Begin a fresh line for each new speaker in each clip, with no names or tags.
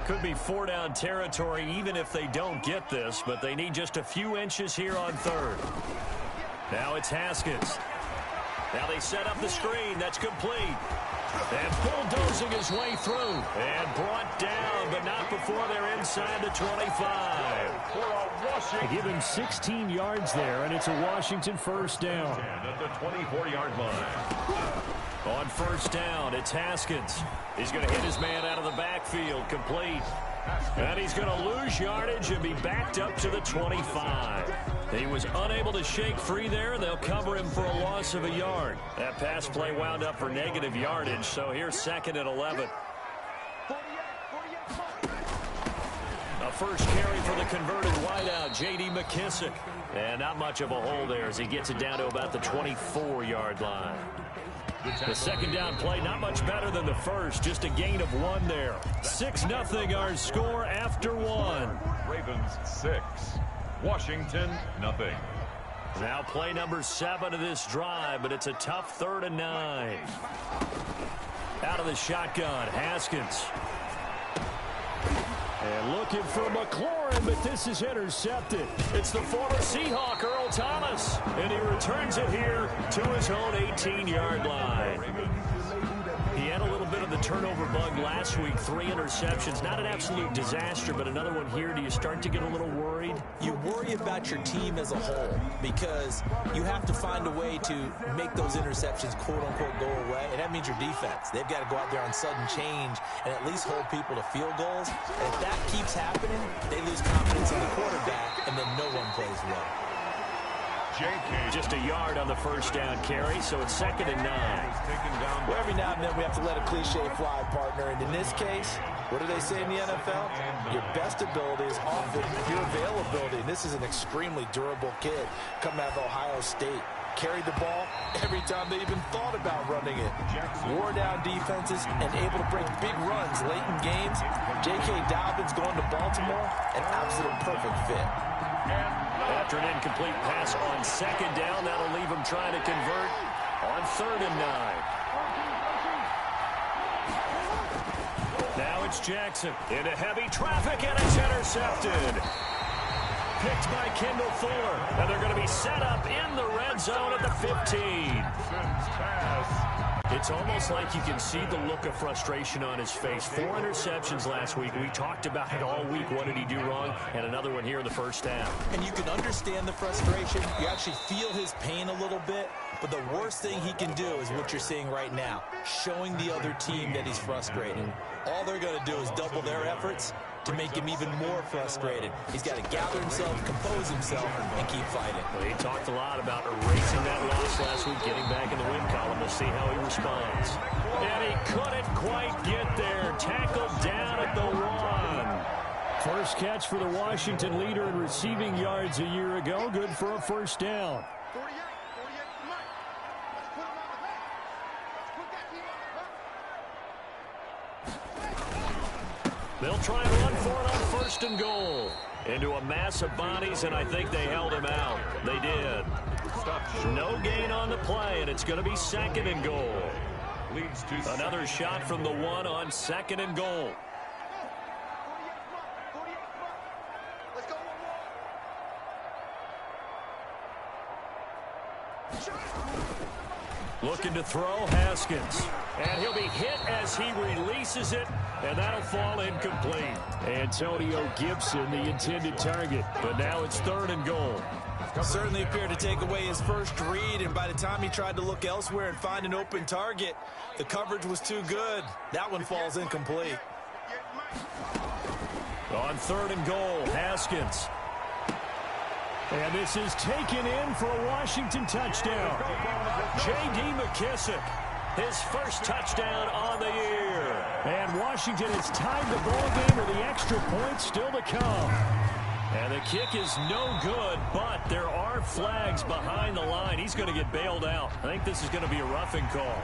Could be 4-down territory even if they don't get this, but they need just a few inches here on third. Now it's Haskins. Now they set up the screen. That's complete. And bulldozing his way through. And brought down, but not before they're inside the 25.
They give him 16 yards there, and it's a Washington first down.
At the 24-yard line.
On first down, it's Haskins. He's going to hit his man out of the backfield, complete. And he's going to lose yardage and be backed up to the 25. He was unable to shake free there. They'll cover him for a loss of a yard. That pass play wound up for negative yardage, so here's 2nd and 11. A first carry for the converted wideout, J.D. McKissick. And not much of a hole there as he gets it down to about the 24-yard line. The second down play, not much better than the first. Just a gain of 1 there. 6-0 our score after 1.
Ravens 6. Washington, nothing.
Now play number 7 of this drive, but it's a tough 3rd and 9. Out of the shotgun, Haskins.
And looking for McLaurin, but this is intercepted.
It's the former Seahawk, Earl Thomas. And he returns it here to his own 18-yard line. He had a little bit of the turnover bug last week, 3 interceptions. Not an absolute disaster, but another one here. Do you start to get a little worried?
You worry about your team as a whole because you have to find a way to make those interceptions, quote-unquote, go away, and that means your defense. They've got to go out there on sudden change and at least hold people to field goals. And if that keeps happening, they lose confidence in the quarterback, and then no one plays well.
Just a yard on the first down carry, so it's 2nd and 9.
Well, every now and then we have to let a cliche fly, partner. And in this case, what do they say in the NFL? Your best ability is often your availability. And this is an extremely durable kid coming out of Ohio State. Carried the ball every time they even thought about running it. Wore down defenses and able to break big runs late in games. J.K. Dobbins going to Baltimore, an absolute perfect fit.
After an incomplete pass on 2nd down, that'll leave him trying to convert on 3rd and 9. Now it's Jackson into heavy traffic, and it's intercepted. Picked by Kendall Fuller, and they're going to be set up in the red zone at the 15. It's almost like you can see the look of frustration on his face. 4 interceptions last week. We talked about it all week. What did he do wrong? And another one here in the first half.
And you can understand the frustration. You actually feel his pain a little bit. But the worst thing he can do is what you're seeing right now, showing the other team that he's frustrated. All they're going to do is double their efforts to make him even more frustrated. He's got to gather himself, compose himself, and keep fighting.
Well, he talked a lot about erasing that loss last week, getting back in the win column. We'll see how he responds. And he couldn't quite get there. Tackled down at the 1.
First catch for the Washington leader in receiving yards a year ago. Good for a first down.
They'll try and run for it on 1st and goal. Into a mass of bodies, and I think they held him out. They did. No gain on the play, and it's going to be 2nd and goal. Another shot from the 1 on 2nd and goal. Looking to throw, Haskins. And he'll be hit as he releases it, and that'll fall incomplete.
Antonio Gibson, the intended target.
But now it's 3rd and goal.
Certainly appeared to take away his first read, and by the time he tried to look elsewhere and find an open target, the coverage was too good. That one falls incomplete.
On 3rd and goal, Haskins.
And this is taken in for a Washington touchdown.
J.D. McKissick, his first touchdown on the year.
And Washington has tied the ball game with the extra point still to come.
And the kick is no good, but there are flags behind the line. He's going to get bailed out. I think this is going to be a roughing call.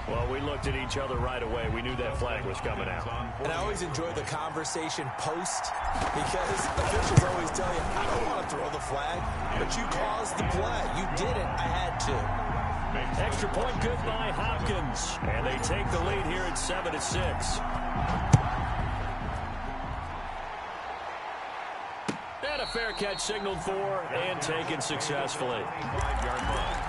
Well, we looked at each other right away. We knew that flag was coming out.
And I always enjoy the conversation post because officials always tell you, I don't want to throw the flag, but you caused the play. You did it. I had to.
Extra point good by Hopkins. And they take the lead here at 7-6. a fair catch signaled for and taken successfully.
5-yard line.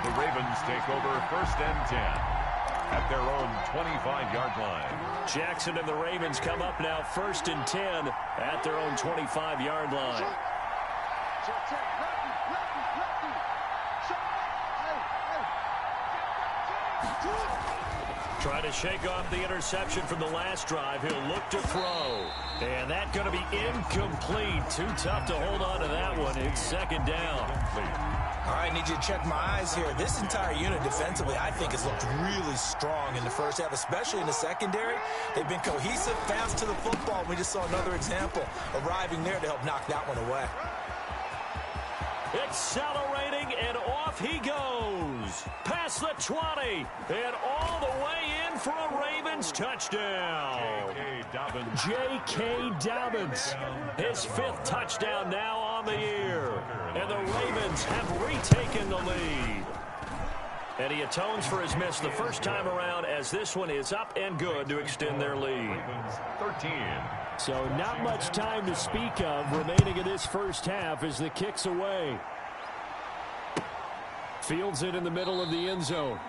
The Ravens take over 1st and 10 at their own 25-yard line.
Jackson and the Ravens come up now 1st and 10 at their own 25-yard line. Trying to shake off the interception from the last drive. He'll look to throw. And that's going to be incomplete. Too tough to hold on to that one. It's 2nd down.
All right, I need you to check my eyes here. This entire unit defensively, I think, has looked really strong in the first half, especially in the secondary. They've been cohesive, fast to the football. We just saw another example arriving there to help knock that one away.
Accelerating, and off he goes. Past the 20, and all the way in for a Ravens touchdown. J.K. Dobbins, his 5th touchdown now on the year. And the Ravens have retaken the lead. And he atones for his miss the first time around, as this one is up and good to extend their lead.
13.
So not much time to speak of remaining in this first half as the kick's away. Fields it in the middle of the end zone.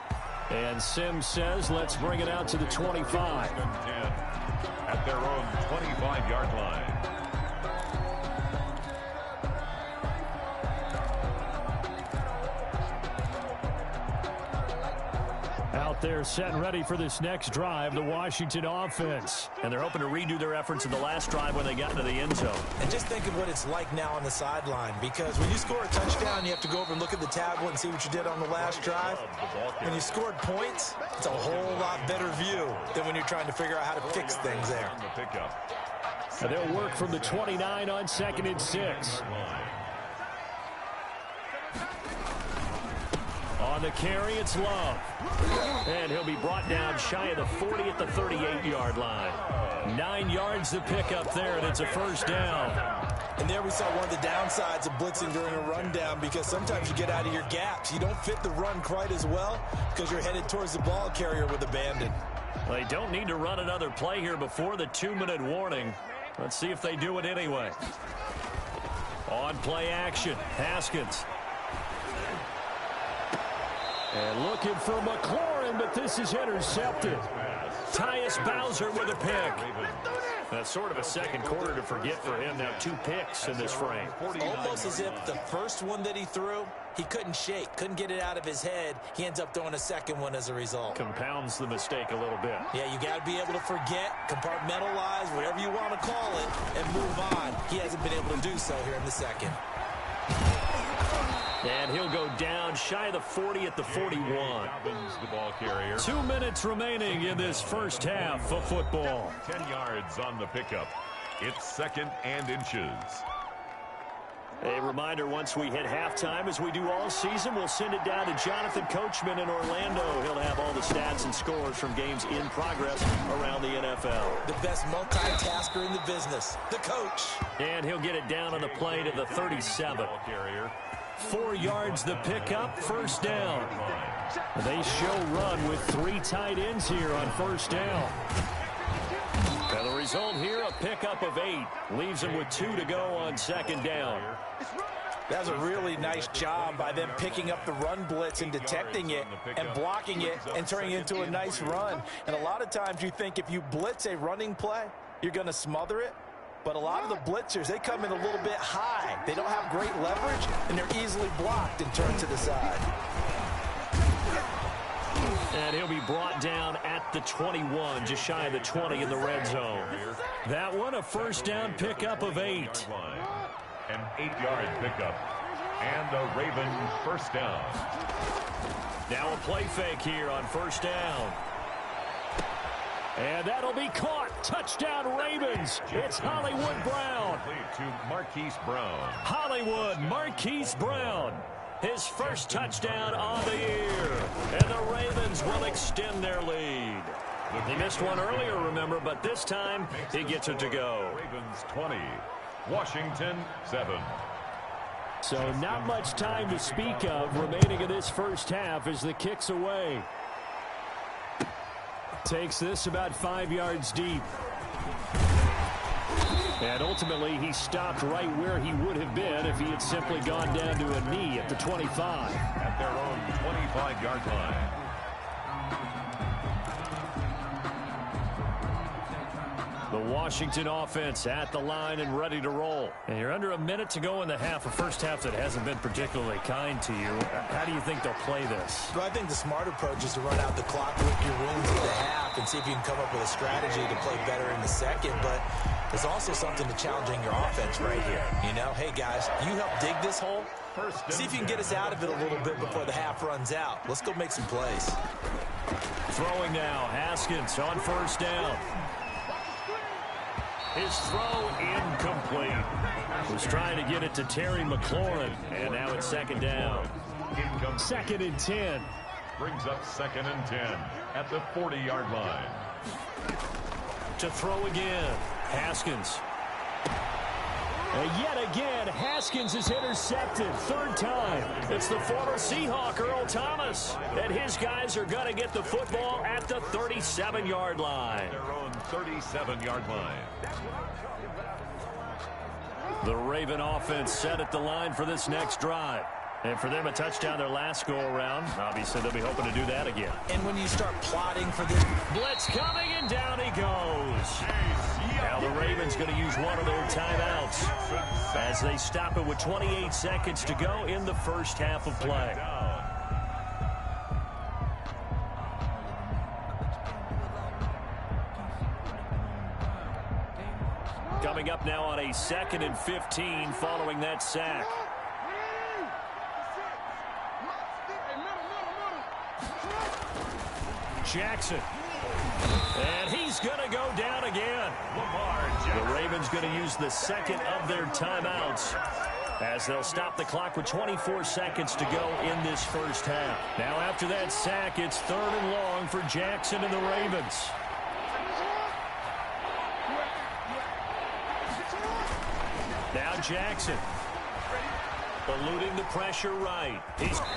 And Sims says, let's bring it out to the 25.
10 at their own 25-yard line.
Out there set and ready for this next drive, the Washington offense.
And they're hoping to redo their efforts in the last drive when they got into the end zone.
And just think of what it's like now on the sideline, because when you score a touchdown, you have to go over and look at the tablet and see what you did on the last drive. When you scored points, it's a whole lot better view than when you're trying to figure out how to fix things there.
And they'll work from the 29 on 2nd and 6. On the carry, it's Love. And he'll be brought down shy of the 40 at the 38-yard line. 9 yards to pick up there, and it's a 1st down.
And there we saw one of the downsides of blitzing during a rundown, because sometimes you get out of your gaps. You don't fit the run quite as well because you're headed towards the ball carrier with abandon.
They don't need to run another play here before the 2-minute warning. Let's see if they do it anyway. On play action, Haskins.
And looking for McLaurin, but this is intercepted.
Tyus Bowser with a pick. That's sort of a second quarter to forget for him. Now 2 picks in this frame.
Almost as if the first one that he threw, he couldn't shake, couldn't get it out of his head. He ends up throwing a second one as a result.
Compounds the mistake a little bit.
Yeah, you got to be able to forget, compartmentalize, whatever you want to call it, and move on. He hasn't been able to do so here in the second.
And he'll go down shy of the 40 at the 41.
The ball carrier.
2 minutes remaining in this first half of football.
10 yards on the pickup. It's 2nd and inches.
A reminder, once we hit halftime, as we do all season, we'll send it down to Jonathan Coachman in Orlando. He'll have all the stats and scores from games in progress around the NFL.
The best multitasker in the business, the coach.
And he'll get it down on the play to the 37.
4 yards the pickup, 1st down. They show run with 3 tight ends here on 1st down.
And the result here, a pickup of 8. Leaves them with 2 to go on 2nd down.
That was a really nice job by them picking up the run blitz and detecting it and blocking it and turning it into a nice run. And a lot of times you think if you blitz a running play, you're going to smother it. But a lot of the blitzers, they come in a little bit high. They don't have great leverage, and they're easily blocked and turned to the side.
And he'll be brought down at the 21, just shy of the 20 in the red zone.
That one, a 1st down pickup of 8.
An 8-yard pickup. And a Raven 1st down.
Now a play fake here on 1st down.
And that'll be caught. Touchdown Ravens. It's Hollywood Brown.
To Marquise Brown.
Hollywood, Marquise Brown.
His first touchdown on the year. And the Ravens will extend their lead. He missed one earlier, remember, but this time he gets it to go.
Ravens 20. Washington 7.
So not much time to speak of remaining in this first half as the kick's away. Takes this about 5 yards deep. And ultimately, he stopped right where he would have been if he had simply gone down to a knee at the 25.
At their own 25-yard line.
The Washington offense at the line and ready to roll. And you're under a minute to go in the half, a first half that hasn't been particularly kind to you. How do you think they'll play this?
Well, I think the smart approach is to run out the clock, lick your wounds at the half, and see if you can come up with a strategy to play better in the second. But there's also something to challenging your offense right here. You know, hey, guys, you help dig this hole. See if you can get us out of it a little bit before the half runs out. Let's go make some plays.
Throwing now, Haskins on first down. His throw incomplete. Was trying to get it to Terry McLaurin, and now it's second down. Second and 10.
Brings up second and 10 at the 40-yard line.
To throw again, Haskins. And yet again, Haskins is intercepted. Third time. It's the former Seahawk, Earl Thomas. And his guys are going to get the football at the 37-yard line.
Their own 37-yard line.
The Raven offense set at the line for this next drive. And for them, a touchdown their last go-around. Obviously, they'll be hoping to do that again.
And when you start plotting for this...
Blitz coming, and down he goes. Now the Ravens going to use one of their timeouts as they stop it with 28 seconds to go in the first half of play. Coming up now on a 2nd and 15 following that sack. Jackson. And he's going to go down again. The Ravens going to use the second of their timeouts as they'll stop the clock with 24 seconds to go in this first half. Now after that sack, it's 3rd and long for Jackson and the Ravens. Now Jackson. Eluding the pressure right.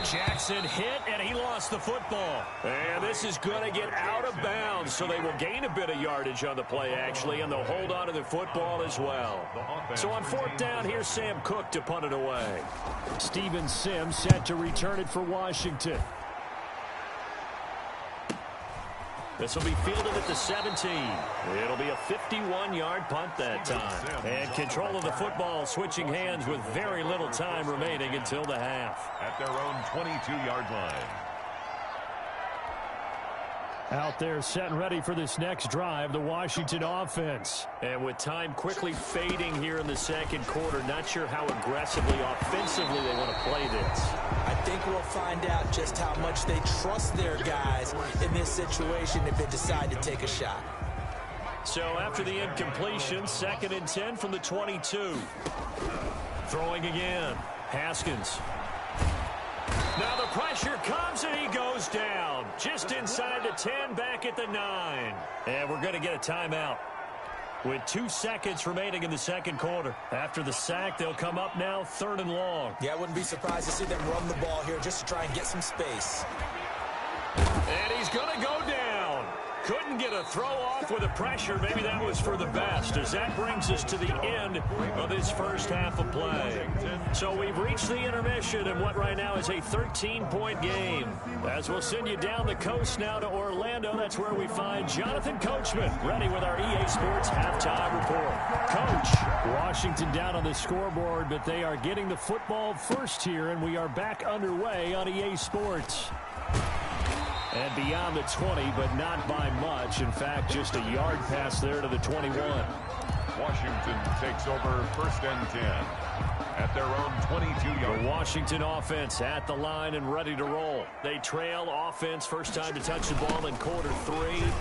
Jackson hit, and he lost the football. And this is going to get out of bounds, so they will gain a bit of yardage on the play, actually, and they'll hold on to the football as well. So on 4th down, here's Sam Cook to punt it away. Steven Sims set to return it for Washington. This will be fielded at the 17. It'll be a 51-yard punt that time. And control of the football switching hands with very little time remaining until the half.
At their own 22-yard line.
Out there set and ready for this next drive, the Washington offense. And with time quickly fading here in the second quarter, not sure how aggressively, offensively they want to play this.
I think we'll find out just how much they trust their guys in this situation if they decide to take a shot.
So after the incompletion, 2nd and 10 from the 22. Throwing again, Haskins. Now the pressure comes, and he goes down. Just inside the 10, back at the 9. And we're going to get a timeout with 2 seconds remaining in the second quarter. After the sack, they'll come up now 3rd and long.
Yeah, I wouldn't be surprised to see them run the ball here just to try and get some space.
And he's going to go down. Couldn't get a throw off with the pressure. Maybe that was for the best, as that brings us to the end of this first half of play. So we've reached the intermission in what right now is a 13-point game. As we'll send you down the coast now to Orlando, that's where we find Jonathan Coachman, ready with our EA Sports halftime report. Coach, Washington down on the scoreboard, but they are getting the football first here, and we are back underway on EA Sports. And beyond the 20, but not by much. In fact, just a yard pass there to the 21.
Washington takes over 1st and 10 at their own 22-yard.
The Washington offense at the line and ready to roll. They trail offense, first time to touch the ball in quarter 3,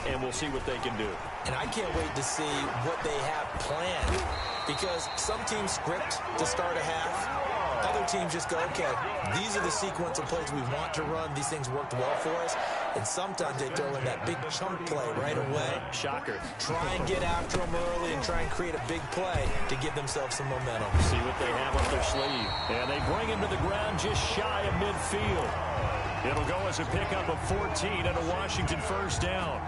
and we'll see what they can do.
And I can't wait to see what they have planned, because some teams script to start a half. Other teams just go, okay, these are the sequence of plays we want to run. These things worked well for us. And sometimes they throw in that big chunk play right away.
Shocker.
Try and get after them early and try and create a big play to give themselves some momentum.
See what they have up their sleeve. And they bring him to the ground just shy of midfield. It'll go as a pickup of 14 and a Washington first down.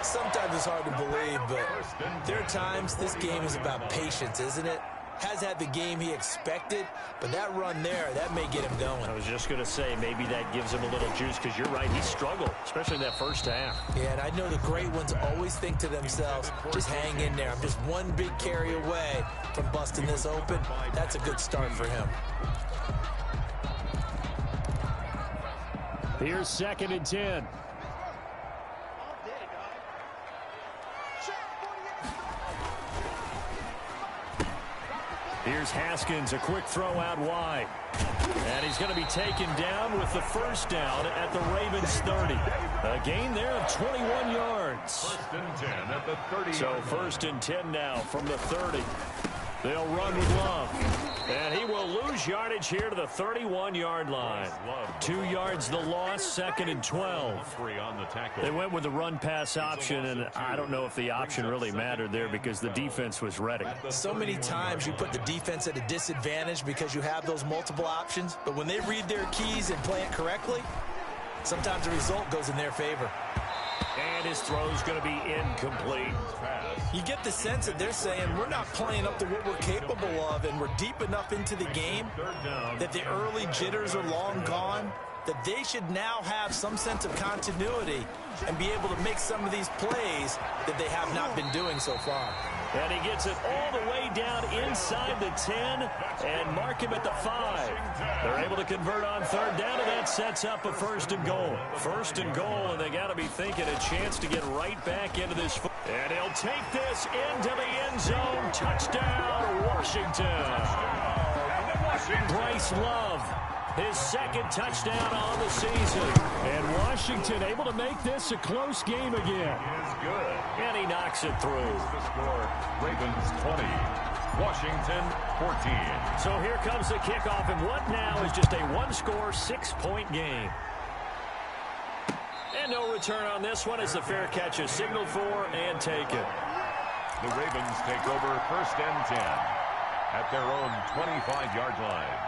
Sometimes it's hard to believe, but there are times this game is about patience, isn't it? Has had the game he expected, but that run there, that may get him going.
I was just going to say, maybe that gives him a little juice, because you're right, he struggled, especially in that first half.
Yeah, and I know the great ones always think to themselves, just hang in there. I'm just one big carry away from busting this open. That's a good start for him.
Here's 2nd and 10. Here's Haskins, a quick throw out wide. And he's going to be taken down with the first down at the Ravens 30. A gain there of 21 yards.
1st and 10 at the 30.
So 1st and 10 now from the 30. They'll run with Love. And he will lose yardage here to the 31-yard line. 2 yards the loss, 2nd and 12. They went with the run-pass option, and I don't know if the option really mattered there because the defense was ready.
So many times you put the defense at a disadvantage because you have those multiple options, but when they read their keys and play it correctly, sometimes the result goes in their favor.
And his throw's going to be incomplete.
You get the sense that they're saying we're not playing up to what we're capable of, and we're deep enough into the game that the early jitters are long gone, that they should now have some sense of continuity and be able to make some of these plays that they have not been doing so far.
And he gets it all the way down inside the 10 and mark him at the 5. They're able to convert on 3rd down, and that sets up a 1st and goal. 1st and goal, and they got to be thinking a chance to get right back into this. And he'll take this into the end zone. Touchdown, Washington. Bryce Love, his 2nd touchdown on the season. And Washington able to make this a close game again.
Good.
And he knocks it through.
The score, Ravens 20, Washington 14.
So here comes the kickoff, and what now is just a one-score, 6-point game. And no return on this one as the fair catch is signaled for and taken.
The Ravens take over 1st and 10 at their own 25-yard line.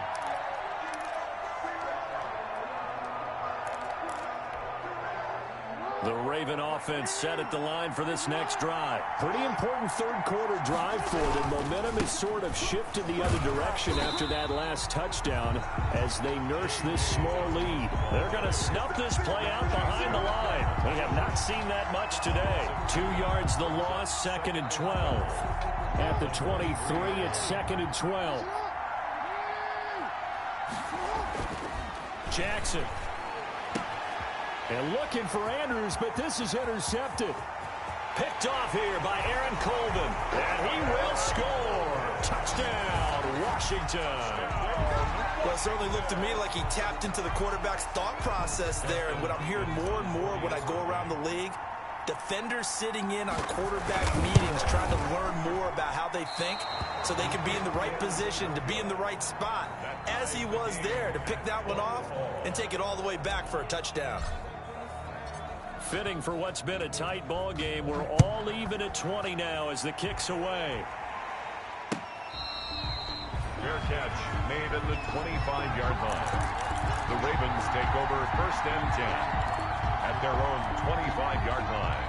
The Raven offense set at the line for this next drive. Pretty important 3rd quarter drive for them. Momentum has sort of shifted the other direction after that last touchdown as they nurse this small lead. They're going to snuff this play out behind the line. We have not seen that much today. 2 yards the loss, 2nd and 12. At the 23, it's 2nd and 12. Jackson. And looking for Andrews, but this is intercepted. Picked off here by Aaron Colvin. And he will score. Touchdown, Washington.
Well, it certainly looked to me like he tapped into the quarterback's thought process there. And what I'm hearing more and more when I go around the league, defenders sitting in on quarterback meetings trying to learn more about how they think so they can be in the right position, to be in the right spot, as he was there to pick that one off and take it all the way back for a touchdown.
Fitting for what's been a tight ball game. We're all even at 20 now as the kick's away.
Fair catch made at the 25-yard line. The Ravens take over 1st and 10 at their own 25-yard line.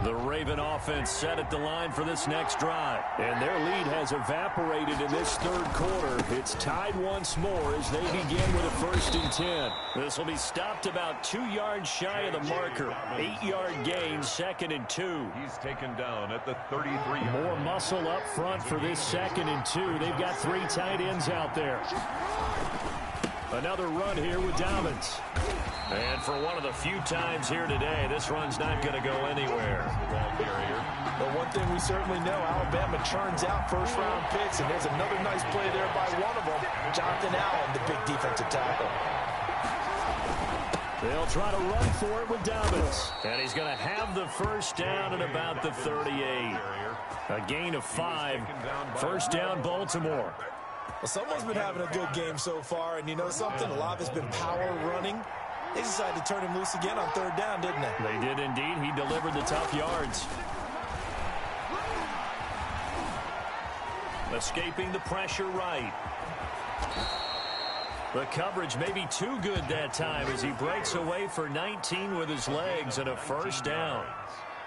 The Raven offense set at the line for this next drive. And their lead has evaporated in this 3rd quarter. It's tied once more as they begin with a 1st and 10. This will be stopped about 2 yards shy of the marker. 8-yard gain, 2nd and 2.
He's taken down at the 33.
More muscle up front for this 2nd and 2. They've got 3 tight ends out there. Another run here with Dobbins. And for one of the few times here today, this run's not going to go anywhere.
But one thing we certainly know, Alabama churns out first-round picks, and there's another nice play there by one of them, Jonathan Allen, the big defensive tackle.
They'll try to run for it with Dobbins. And he's going to have the first down at about the 38. A gain of 5. First down, Baltimore.
Well, someone's been having a good game so far, and you know something? A lot of it's been power running. They decided to turn him loose again on 3rd down, didn't they?
They did indeed. He delivered the tough yards. Escaping the pressure right. The coverage may be too good that time as he breaks away for 19 with his legs and a first down.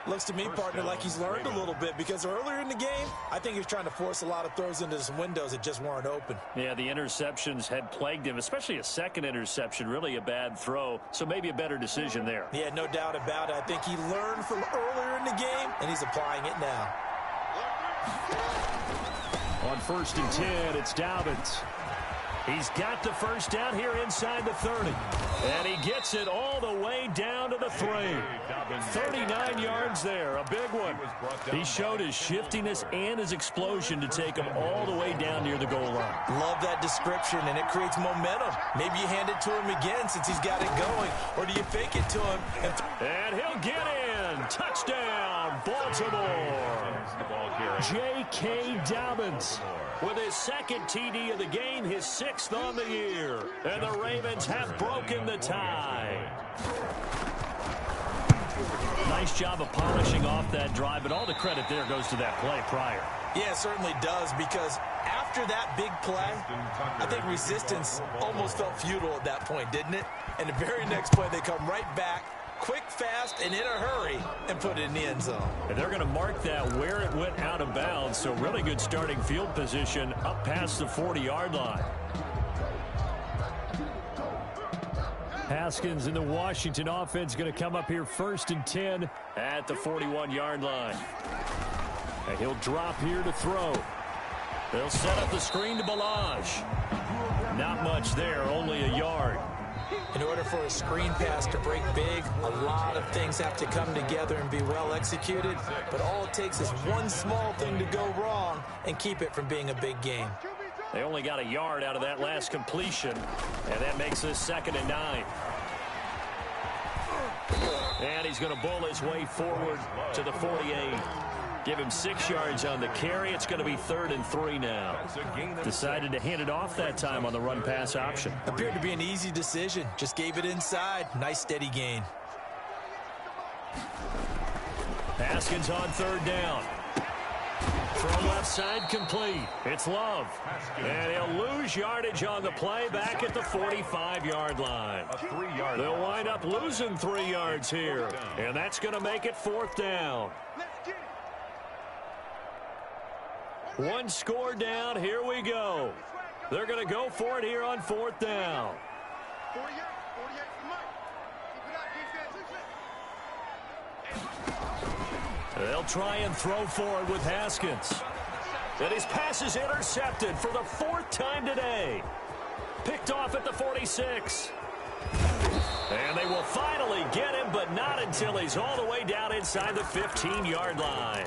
Looks to me, partner, like he's learned a little bit because earlier in the game, I think he was trying to force a lot of throws into some windows that just weren't open.
Yeah, the interceptions had plagued him, especially a second interception, really a bad throw, so maybe a better decision there.
Yeah, no doubt about it. I think he learned from earlier in the game, and he's applying it now.
On 1st and 10, it's Dobbins. He's got the first down here inside the 30. And he gets it all the way down to the 3. 39 yards there, a big one. He showed his shiftiness and his explosion to take him all the way down near the goal line.
Love that description, and it creates momentum. Maybe you hand it to him again since he's got it going, or do you fake it to him?
And he'll get in. Touchdown, Baltimore. J.K. Dobbins with his second TD of the game, his 6th on the year. And the Ravens have broken the tie. Nice job of polishing off that drive, but all the credit there goes to that play prior.
Yeah, it certainly does, because after that big play, I think resistance almost felt futile at that point, didn't it? And the very next play, they come right back, quick, fast, and in a hurry, and put it in the end zone.
And they're going to mark that where it went out of bounds, so really good starting field position up past the 40-yard line. Haskins and the Washington offense going to come up here 1st and 10 at the 41-yard line. And he'll drop here to throw. They'll set up the screen to Balaj. Not much there, only a yard.
In order for a screen pass to break big, a lot of things have to come together and be well executed. But all it takes is one small thing to go wrong and keep it from being a big game.
They only got a yard out of that last completion, and that makes this 2nd and 9. And he's going to bull his way forward to the 48. Give him 6 yards on the carry. It's going to be 3rd and 3 now. Decided to hand it off that time on the run-pass option.
Appeared to be an easy decision. Just gave it inside. Nice, steady gain.
Haskins on 3rd down. Throw left side complete. It's Love. And he'll lose yardage on the play back at the 45-yard line. They'll wind up losing 3 yards here. And that's going to make it 4th down. One score down. Here we go. They're going to go for it here on 4th down. They'll try and throw forward with Haskins. And his pass is intercepted for the 4th time today. Picked off at the 46. And they will finally get him, but not until he's all the way down inside the 15-yard line.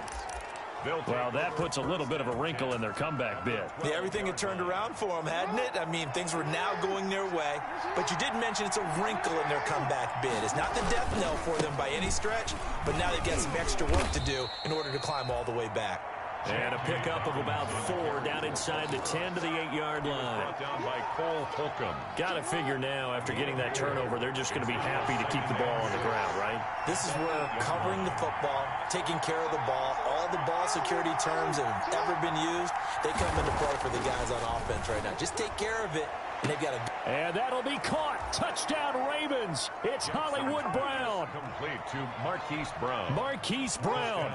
Well, that puts a little bit of a wrinkle in their comeback bid.
Yeah, everything had turned around for them, hadn't it? I mean, things were now going their way. But you did mention it's a wrinkle in their comeback bid. It's not the death knell for them by any stretch, but now they've got some extra work to do in order to climb all the way back.
And a pickup of about 4 down inside the 10 to the 8-yard line.
Brought down by Cole Holcomb.
Got to figure now, after getting that turnover, they're just going to be happy to keep the ball on the ground, right?
This is where covering the football, taking care of the ball, all the ball security terms that have ever been used, they come into play for the guys on offense right now. Just take care of it, and they've got to...
And that'll be caught. Touchdown, Ravens. It's Hollywood Brown.
Complete to Marquise Brown.
Marquise Brown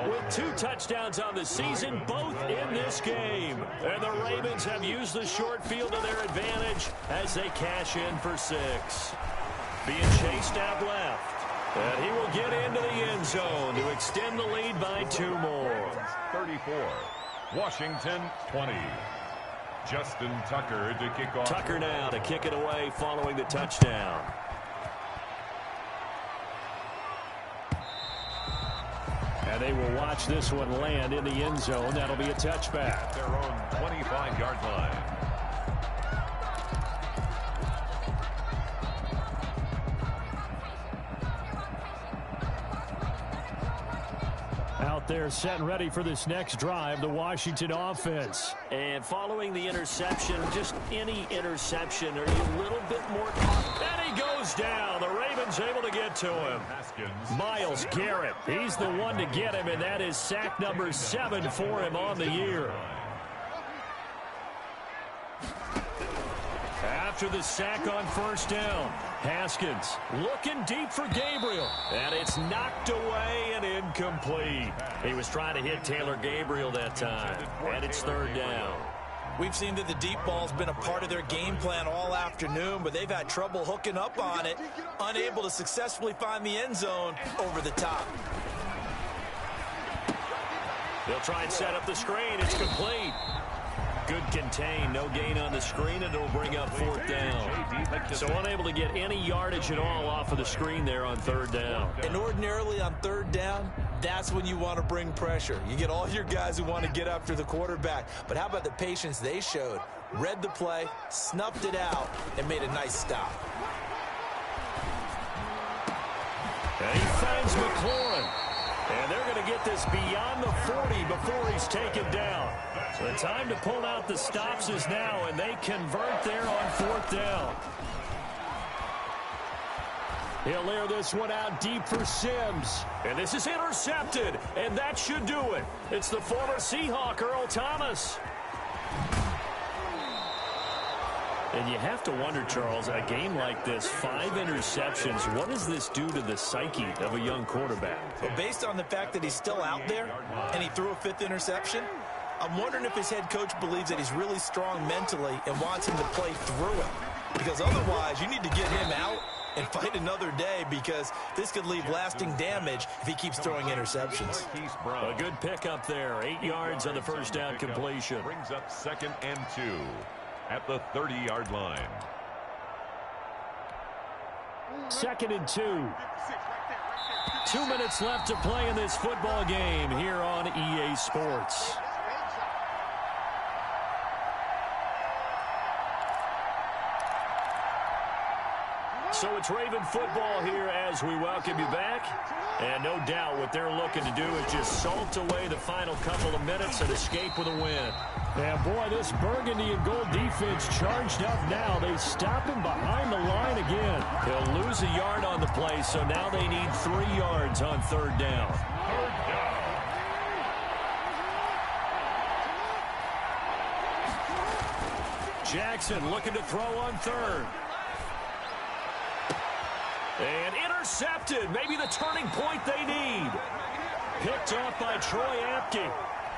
with 2 touchdowns on the season, both in this game. And the Ravens have used the short field to their advantage as they cash in for 6. Being chased out left. And he will get into the end zone to extend the lead by 2 more.
34. Washington 20. Justin Tucker to kick off.
Tucker now to kick it away following the touchdown. And they will watch this one land in the end zone. That'll be a touchback.
At their own 25-yard line.
Out there set and ready for this next drive, the Washington offense. And following the interception, just any interception, are you a little bit more confident? And he goes down. The Ravens able to get to him. Myles Garrett, he's the one to get him, and that is sack number 7 for him on the year. after the sack on first down. Haskins looking deep for Gabriel. And it's knocked away and incomplete. He was trying to hit Taylor Gabriel that time. And it's third down.
We've seen that the deep ball's been a part of their game plan all afternoon, but they've had trouble hooking up on it, unable to successfully find the end zone over the top.
They'll try and set up the screen. It's complete. Good contain. No gain on the screen, and it'll bring up fourth down. So unable to get any yardage at all off of the screen there on third down.
And ordinarily on third down, that's when you want to bring pressure. You get all your guys who want to get after the quarterback. But how about the patience they showed? Read the play, snuffed it out, and made a nice stop.
And he finds McLaurin. And they're going to get this beyond the 40 before he's taken down. So the time to pull out the stops is now, and they convert there on fourth down. He'll air this one out deep for Sims. And this is intercepted, and that should do it. It's the former Seahawk, Earl Thomas. And you have to wonder, Charles, a game like this, 5 interceptions, what does this do to the psyche of a young quarterback?
Well, based on the fact that he's still out there and he threw a 5th interception, I'm wondering if his head coach believes that he's really strong mentally and wants him to play through it. Because otherwise, you need to get him out and fight another day, because this could leave lasting damage if he keeps throwing interceptions.
A good pickup there. 8 yards on the first down completion.
Brings up 2nd and 2. At the 30-yard line.
2nd and 2. 2 minutes left to play in this football game here on EA Sports. So it's Raven football here as we welcome you back. And no doubt what they're looking to do is just salt away the final couple of minutes and escape with a win. And boy, this burgundy and gold defense charged up now. They stop him behind the line again. He'll lose a yard on the play, so now they need 3 yards on third down. Jackson looking to throw on third. And intercepted. Maybe the turning point they need. Picked off by Troy Apke.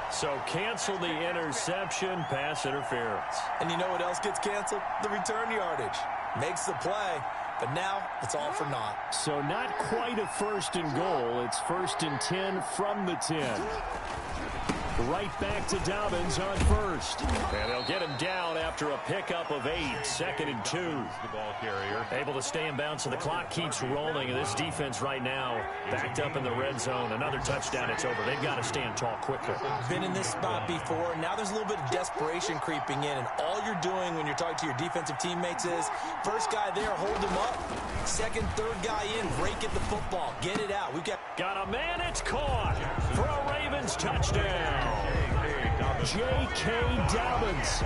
So cancel the interception, pass interference.
And you know what else gets canceled? The return yardage. Makes the play, but now it's all for naught.
So not quite a 1st and goal. It's 1st and 10 from the 10. Right back to Dobbins on first. And they'll get him down after a pickup of 8. 2nd and 2.
The ball carrier.
Able to stay in bounds, so the clock keeps rolling. And this defense right now backed up in the red zone. Another touchdown, it's over. They've got to stand tall quickly.
Been in this spot before, and now there's a little bit of desperation creeping in. And all you're doing when you're talking to your defensive teammates is, first guy there, hold him up. 2nd, 3rd guy in, break at the football. Get it out. We've
got a man, it's caught for a Ravens touchdown. J.K. Dobbins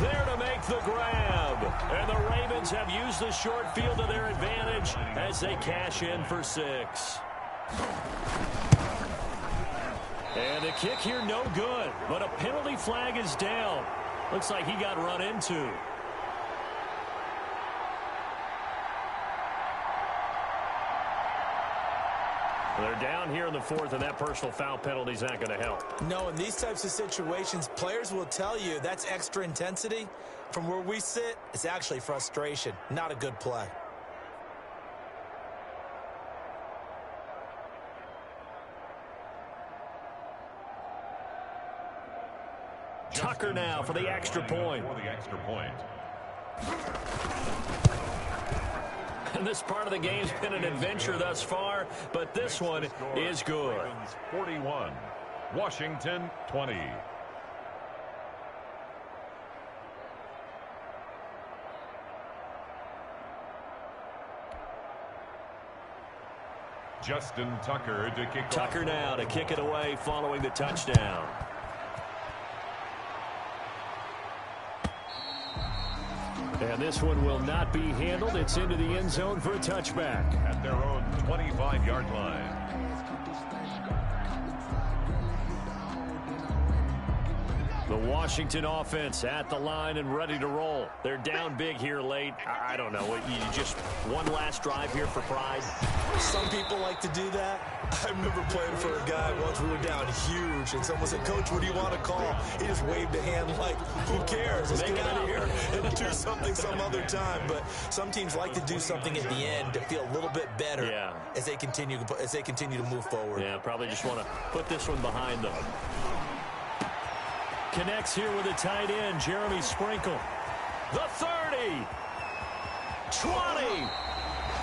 there to make the grab. And the Ravens have used the short field to their advantage as they cash in for 6. And the kick here no good, but a penalty flag is down. Looks like he got run into. They're down here in the 4th, and that personal foul penalty is not going to help.
No, in these types of situations, players will tell you that's extra intensity. From where we sit, it's actually frustration, not a good play.
Tucker now for the extra point. And this part of the game's been an adventure thus far, but this one is good.
41, Washington 20. Justin Tucker to kick.
Tucker now to kick it away following the touchdown. And this one will not be handled. It's into the end zone for a touchback.
At their own 25-yard line.
The Washington offense at the line and ready to roll. They're down big here late. I don't know. You just one last drive here for pride.
Some people like to do that. I remember playing for a guy once. We were down huge, and someone said, "Coach, what do you want to call?" He just waved a hand like, "Who cares? Let's get out of here and do something some other time." But some teams like to do something at the end to feel a little bit better as they continue to move forward.
Yeah, probably just want to put this one behind them. Connects here with a tight end, Jeremy Sprinkle. The 30. 20.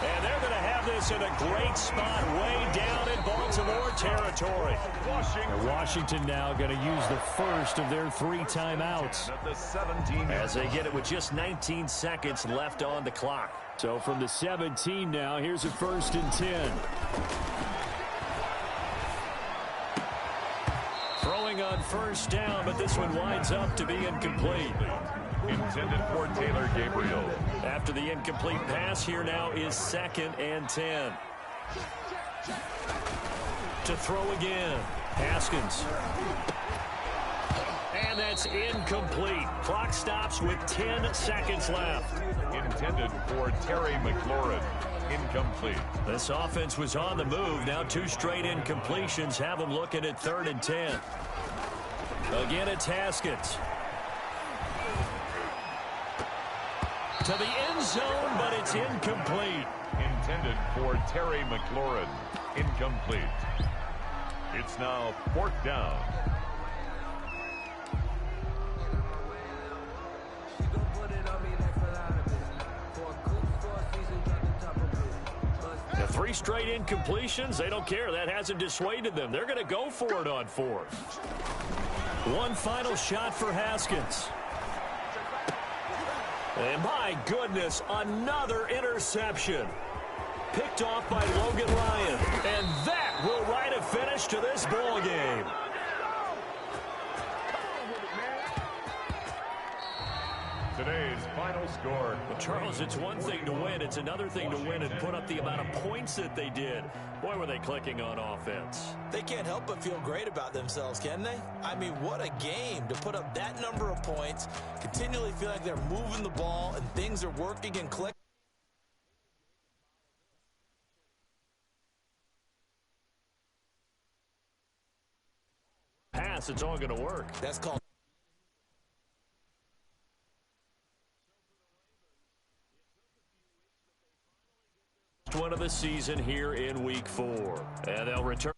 And they're going to have this in a great spot way down in Baltimore territory. Washington now going to use the first of their 3 timeouts as they get it with just 19 seconds left on the clock. So from the 17 now, here's a 1st and 10. Throwing on 1st down, but this one winds up to be incomplete.
Intended for Taylor Gabriel.
After the incomplete pass, here now is 2nd and 10. To throw again, Haskins. And that's incomplete. Clock stops with 10 seconds left.
Intended for Terry McLaurin. Incomplete.
This offense was on the move. Now 2 straight incompletions have them looking at 3rd and 10. Again, it's Haskins. To the end zone, but it's incomplete.
Intended for Terry McLaurin. Incomplete. It's now 4th down.
The 3 straight incompletions, they don't care. That hasn't dissuaded them. They're going to go for it on 4th. One final shot for Haskins. And my goodness, another interception. Picked off by Logan Ryan. And that will write a finish to this ball game.
Today's final score.
Well, Charles, it's one thing to win. It's another thing to win and put up the amount of points that they did. Boy, were they clicking on offense.
They can't help but feel great about themselves, can they? I mean, what a game to put up that number of points, continually feel like they're moving the ball and things are working and clicking.
Pass, it's all going to work.
That's called
one of the season here in week 4. And they'll return.